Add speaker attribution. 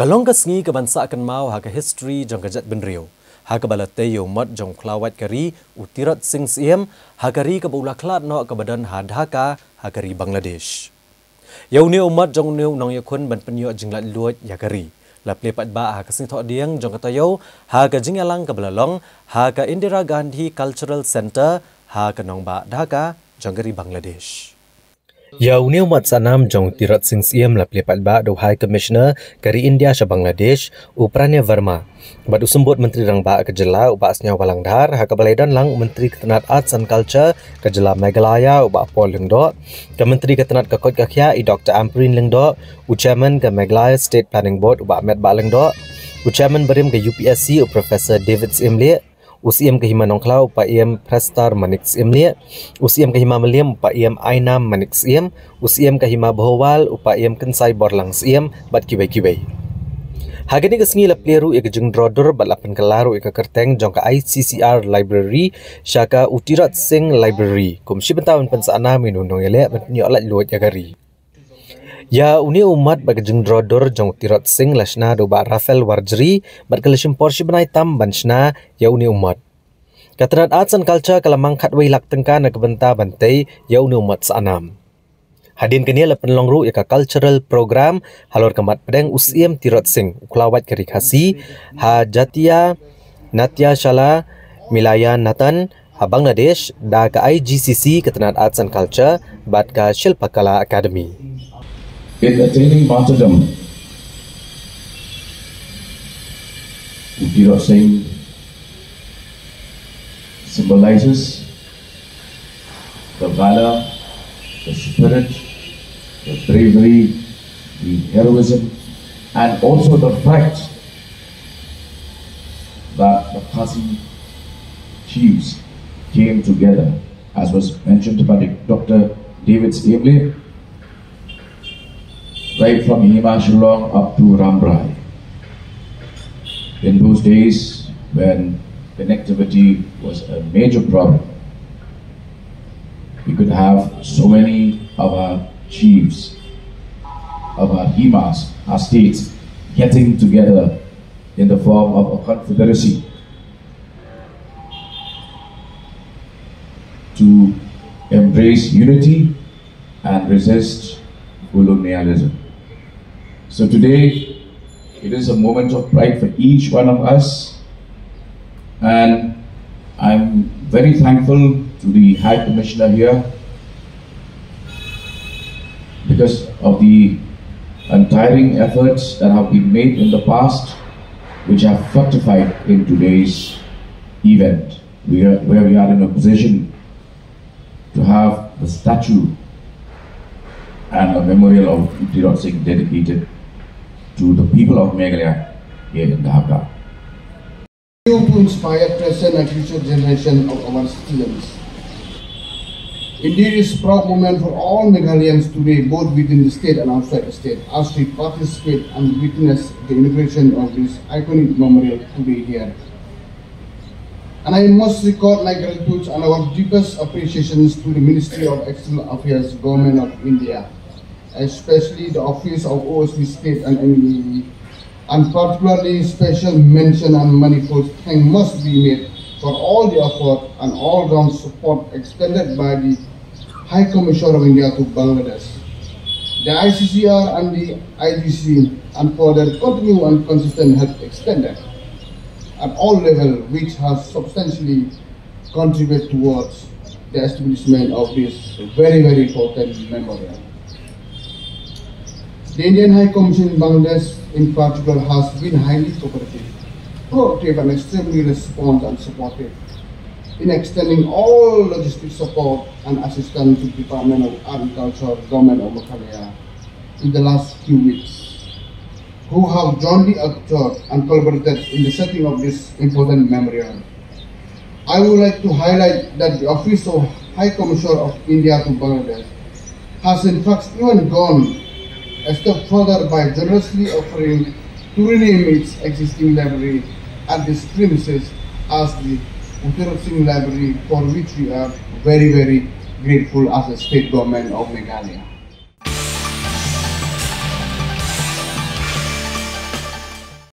Speaker 1: Kalong kasngi kebansa kan mau haka history jong kajat benriu. Haka balateyo mat jong klawat kari Tirot sing Syiem hakari kabula klat no kabadan Dhaka hakari Bangladesh. Yau ni umat jong ni nong yakun ban penyo jinglat luat yakari. Lap lepat ba haka sing thok diang jong katayo haka jingalang kabalalong haka Indira Gandhi Cultural Center haka nong ba Dhaka jong kari Bangladesh. Yau ni umat Sahnam jong Tirot sing Syiem lap lepat ba do High Commissioner kari India sha Bangladesh Upranya Verma. Bad usembut Menteri Rang Ba Kejela uba asnya Walangdar haka balaidan lang Menteri Ketenat Arts and Culture Kejela Meghalaya uba Paul Lengdo ke Menteri Ketenat Kakot Kakhya I Dr. Amprin Lengdo Chairman ke Meghalaya State Planning Board uba Ahmed Ba Lengdo Chairman Berim ke UPSC Professor David Syiem Syiem ke Hima Nongklau Pak Iem Prestar Manik Syiem Syiem ke Hima Meliam Pak Iem Ainam Manik Syiem Syiem ke Hima Bahowal Pak Iem Kensai Borlang Syiem bat kibai-kibai. Hagani kesngi la pleru ek jeng drodor bat lapan kelaru ek kerteng jong ka ICCR Library syaka Tirot sing Library kum sibentawan pensana minun nong ele bat nyolat luat yakari. Ya uni umat bagi jeng drodor jong Tirot sing lasna do ba Rafael Warjri bat kalashim porsi benai tam banshna ya uni umat. Ketenat Arts and Culture kalamang khatwai lak tengka na kebenta bantai ya uni umat Sahnam. Hadin kenia la penlongru ya cultural program halor kemat pedeng Syiem Tirot sing uklawat kari khasi ha Jatia Natya Shala Milayan Natan ha Bangladesh da ka IGCC Ketenat Arts and Culture bat ka Shilpakala Academy.
Speaker 2: In attaining martyrdom, Tirot sing symbolizes the valor, the spirit, the bravery, the heroism, and also the fact that the Khasi chiefs came together, as was mentioned by Dr. David Syiem, right from Himachal up to Rambrai. In those days when connectivity was a major problem, we could have so many of our chiefs, of our Himas, our states, getting together in the form of a confederacy to embrace unity and resist colonialism. So today, it is a moment of pride for each one of us, and I'm very thankful to the High Commissioner here because of the untiring efforts that have been made in the past, which have fructified in today's event, where we are in a position to have the statue and a memorial of Tirot sing dedicated to the people of Meghalaya here in Dhaka.
Speaker 3: To inspire present and future generation of our citizens. Indeed, it is a proud moment for all Meghalians today, both within the state and outside the state, as we participate and witness the inauguration of this iconic memorial today here. And I must record my gratitude and our deepest appreciations to the Ministry of External Affairs, Government of India, especially the Office of OSV State and MEE, and particularly special mention and manifold thanks must be made for all the effort and all-round support extended by the High Commissioner of India to Bangladesh, the ICCR and the IGC, and for their continued and consistent help extended at all levels, which has substantially contributed towards the establishment of this very, very important memorial. The Indian High Commission in Bangladesh in particular has been highly cooperative, proactive and extremely responsive and supportive in extending all logistic support and assistance to the Department of Art and Culture, Government of Meghalaya in the last few weeks, who have jointly acted and collaborated in the setting of this important memorial. I would like to highlight that the Office of High Commissioner of India to Bangladesh has in fact even gone a step further by generously offering to rename its existing library at this premises as the Tirot sing Library, for which we are very, very grateful as a state government of Meghalaya.